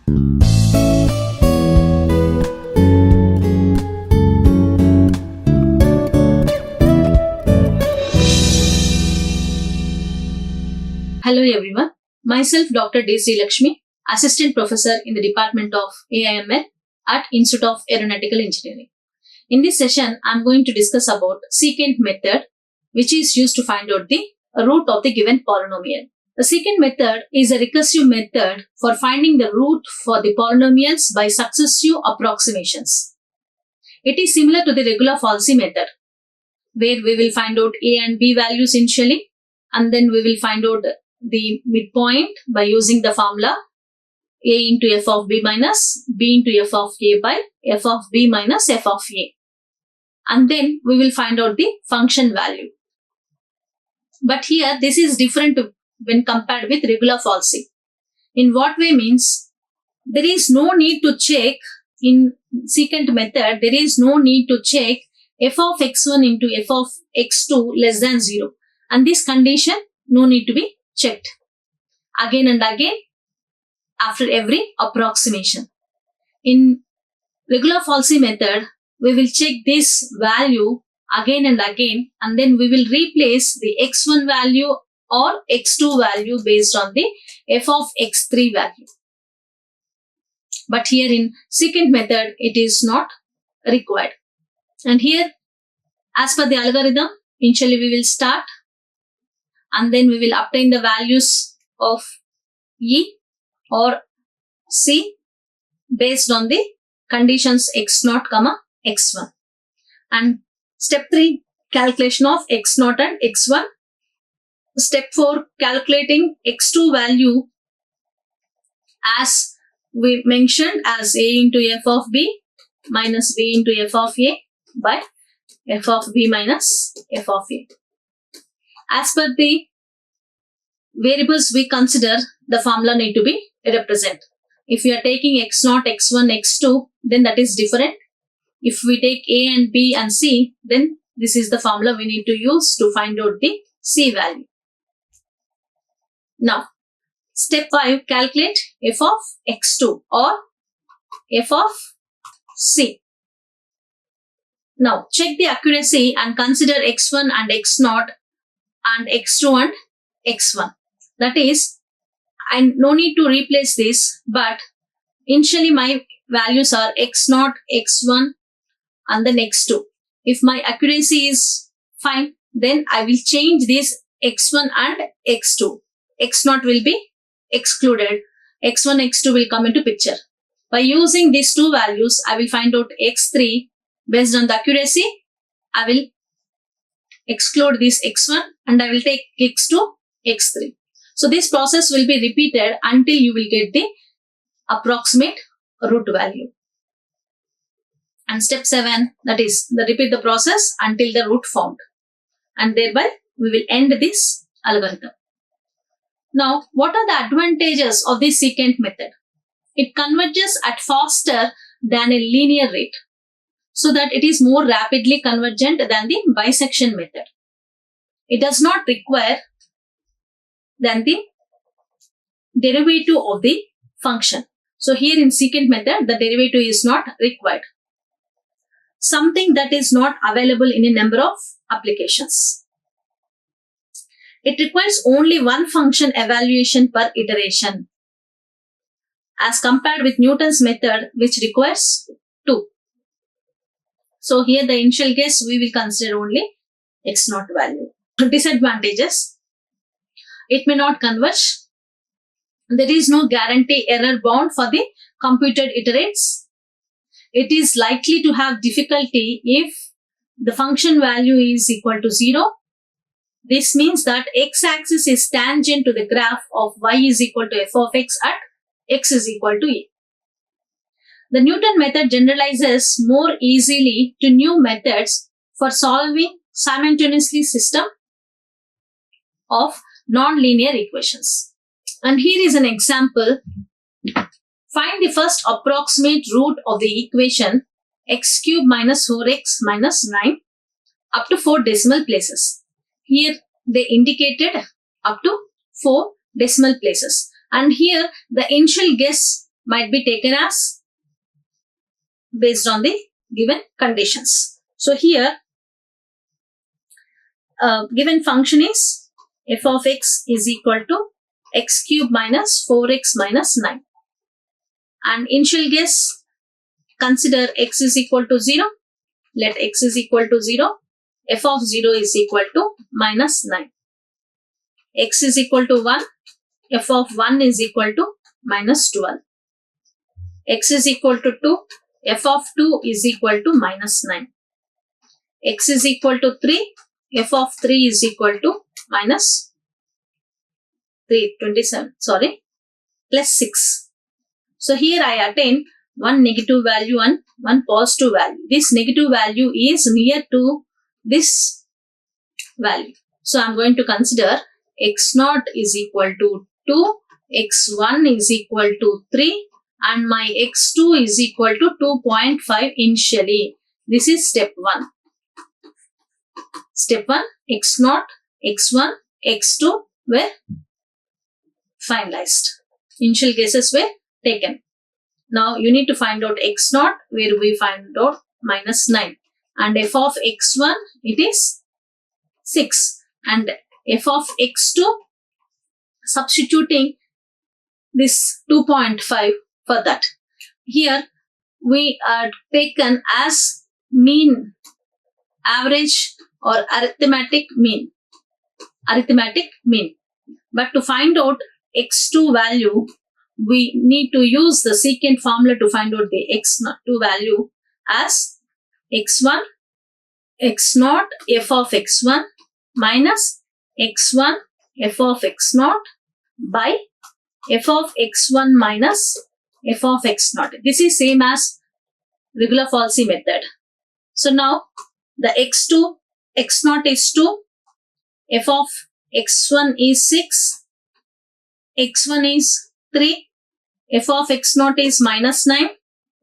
Hello everyone, myself Dr. Sree Lakshmi, Assistant Professor in the Department of AIML at Institute of Aeronautical Engineering. In this session, I am going to discuss about secant method, which is used to find out the root of the given polynomial. The secant method is a recursive method for finding the root for the polynomials by successive approximations. It is similar to the regular falsy method, where we will find out a and b values initially, and then we will find out the midpoint by using the formula a into f of b minus b into f of a by f of b minus f of a. And then we will find out the function value. But here this is different when compared with regular falsy. In what way means, there is no need to check in secant method, there is no need to check f of x1 into f of x2 less than 0. And this condition no need to be checked again and again after every approximation. In regular falsy method, we will check this value again and again, and then we will replace the x1 value or x2 value based on the f of x3 value. But here in secant method, it is not required. And here, as per the algorithm, initially we will start, and then we will obtain the values of E or C based on the conditions x0, x1. And step 3, calculation of x0 and x1. Step 4, calculating x2 value as we mentioned as a into f of b minus b into f of a by f of b minus f of a. As per the variables we consider, the formula need to be represented. If we are taking x0, x1, x2, then that is different. If we take a and b and c, then this is the formula we need to use to find out the c value. Now, step 5, calculate f of x2 or f of c. Now, check the accuracy and consider x1 and x0 and x2 and x1. That is, I no need to replace this, but initially my values are x0, x1 and then x2. If my accuracy is fine, then I will change this x1 and x2. x0 will be excluded. x1, x2 will come into picture. By using these two values, I will find out x3. Based on the accuracy, I will exclude this x1 and I will take x2, x3. So this process will be repeated until you will get the approximate root value. And step 7, that is, repeat the process until the root found. And thereby we will end this algorithm. Now, what are the advantages of this secant method? It converges at faster than a linear rate, so that it is more rapidly convergent than the bisection method. It does not require than the derivative of the function. So here in secant method, the derivative is not required. Something that is not available in a number of applications. It requires only one function evaluation per iteration, as compared with Newton's method, which requires 2. So here the initial guess we will consider only x0 value. Disadvantages: it may not converge. There is no guarantee error bound for the computed iterates. It is likely to have difficulty if the function value is equal to 0. This means that x-axis is tangent to the graph of y is equal to f of x at x is equal to a. The Newton method generalizes more easily to new methods for solving simultaneously system of nonlinear equations. And here is an example. Find the first approximate root of the equation x cube minus 4x minus 9 up to 4 decimal places. Here they indicated up to 4 decimal places. And here the initial guess might be taken as based on the given conditions. So here, given function is f of x is equal to x cube minus 4x minus 9. And initial guess, consider x is equal to 0. Let x is equal to 0. F of 0 is equal to minus 9. X is equal to 1. F of 1 is equal to minus 12. X is equal to 2. F of 2 is equal to minus 9. X is equal to 3. F of 3 is equal to minus 27, plus 6. So here I attain one negative value and one positive value. This negative value is near to this value. So I am going to consider x0 is equal to 2, x1 is equal to 3, and my x2 is equal to 2.5 initially. This is step 1. Step 1, x0, x1, x2 were finalized. Initial guesses were taken. Now you need to find out x0, where we find out minus 9. And f of x1, it is 6. And f of x2, substituting this 2.5 for that. Here we are taken as mean, average or arithmetic mean. But to find out x2 value, we need to use the secant formula to find out the x2 value as x1, x0, f of x1 minus x1, f of x0 by f of x1 minus f of x0. This is same as regular falsy method. So now the x2, x0 is 2, f of x1 is 6, x1 is 3, f of x0 is minus 9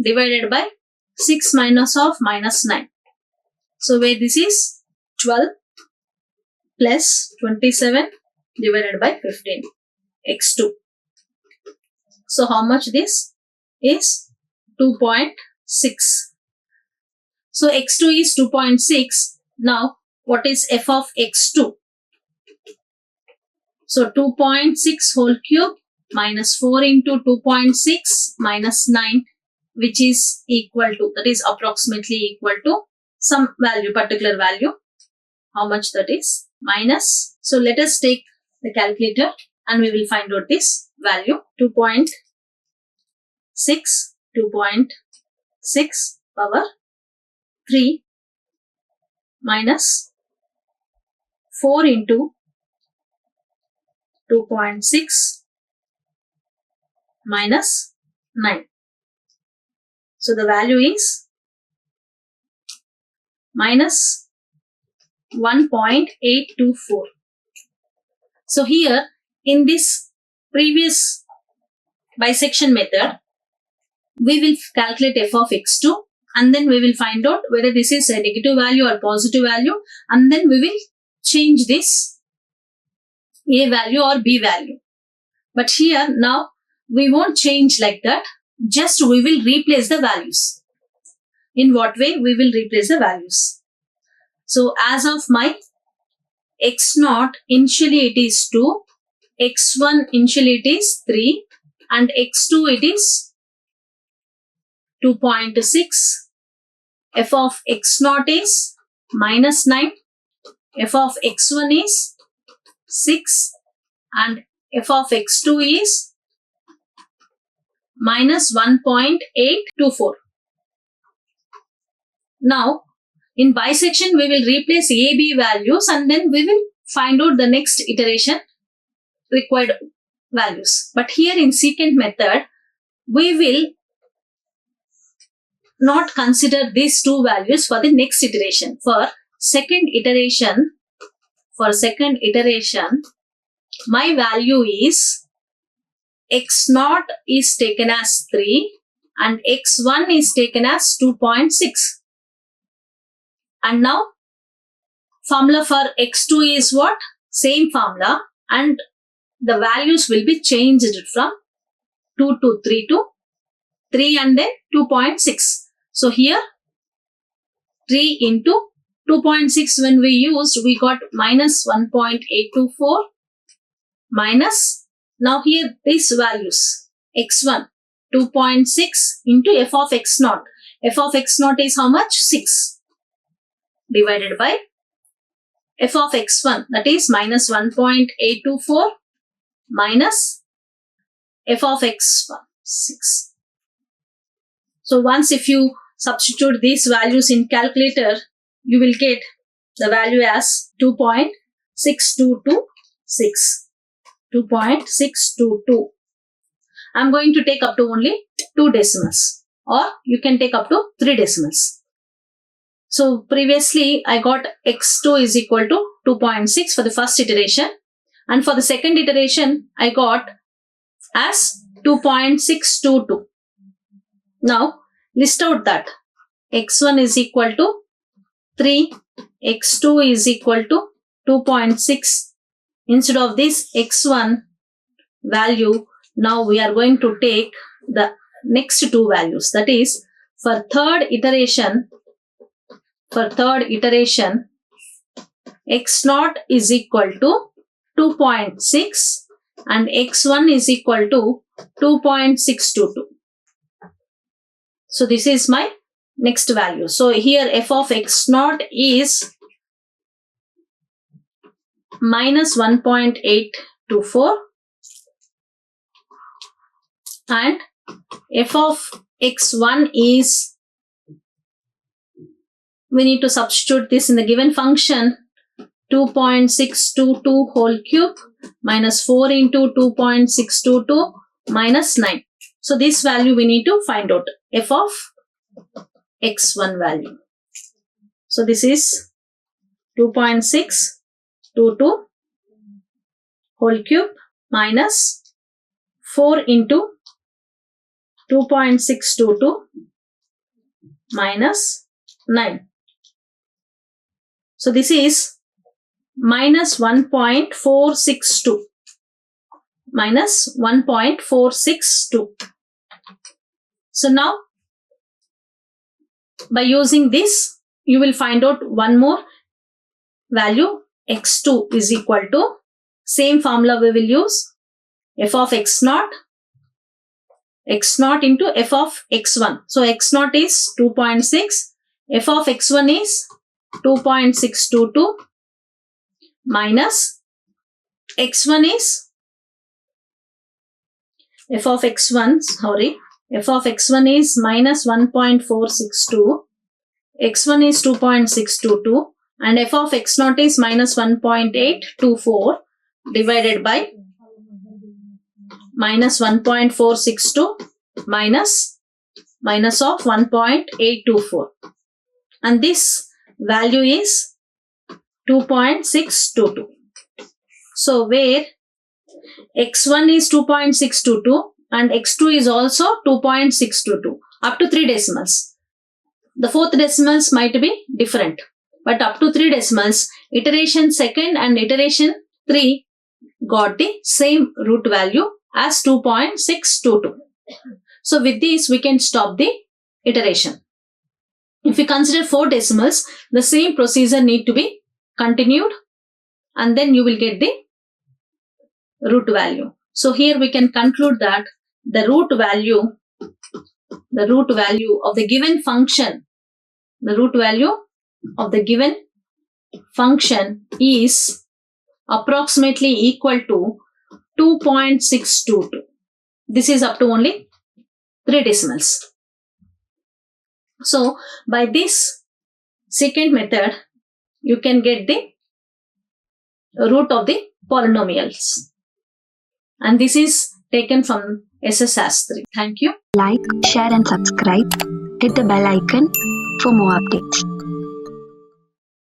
divided by 6 minus of minus 9. So where this is 12 plus 27 divided by 15, x2. So how much this is? 2.6. So x2 is 2.6. Now what is f of x2? So 2.6 whole cube minus 4 into 2.6 minus 9, which is equal to, that is approximately equal to some value, particular value. How much that is? Minus. So let us take the calculator and we will find out this value. 2.6 power 3 minus 4 into 2.6 minus 9. So the value is minus 1.824. So here in this previous bisection method, we will calculate f of x2 and then we will find out whether this is a negative value or positive value, and then we will change this a value or b value. But here now we won't change like that, just we will replace the values. In what way we will replace the values? So as of my x0, initially it is 2, x1 initially it is 3, and x2 it is 2.6, f of x0 is minus 9, f of x1 is 6, and f of x2 is minus 1.824. Now in bisection we will replace a, b values and then we will find out the next iteration required values. But here in secant method, we will not consider these two values for the next iteration. For second iteration, my value is x0 is taken as 3 and x1 is taken as 2.6. And now formula for x2 is what? Same formula, and the values will be changed from 2 to 3 to 3 and then 2.6. So here 3 into 2.6 when we used, we got minus 1.824 minus, now here these values, x1, 2.6 into f of x0. F of x0 is how much? 6 divided by f of x1, that is minus 1.824 minus f of x1, 6. So once if you substitute these values in calculator, you will get the value as 2.6226. 2.622. I'm going to take up to only 2 decimals, or you can take up to 3 decimals. So previously I got x2 is equal to 2.6 for the first iteration, and for the second iteration I got as 2.622. Now list out that x1 is equal to 3, x2 is equal to 2.6. Instead of this x1 value, now we are going to take the next two values. That is, for third iteration, x0 is equal to 2.6 and x1 is equal to 2.622. So this is my next value. So here f of x0 is minus 1.824 and f of x1 is, we need to substitute this in the given function, 2.622 whole cube minus 4 into 2.622 minus 9. So this value we need to find out, f of x1 value. So this is 2.622 whole cube minus 4 into 2.622 minus 9. So this is minus 1.462. Minus 1.462. So now by using this, you will find out one more value, x2 is equal to, same formula we will use, f of x0 into f of x1. So x0 is 2.6, f of x1 is 2.622 minus x1 is, f of x1 is minus 1.462, x1 is 2.622 and f of x0 is minus 1.824 divided by minus 1.462 minus of 1.824, and this value is 2.622. So where x1 is 2.622 and x2 is also 2.622 up to 3 decimals. The fourth decimals might be different, but up to 3 decimals, iteration second and iteration 3 got the same root value as 2.622. So with this we can stop the iteration. If we consider 4 decimals, the same procedure need to be continued and then you will get the root value. So here we can conclude that the root value of the given function, is approximately equal to 2.622. This is up to only 3 decimals. So by this secant method, you can get the root of the polynomials. And this is taken from SS Sastry. Thank you. Like, share and subscribe. Hit the bell icon for more updates.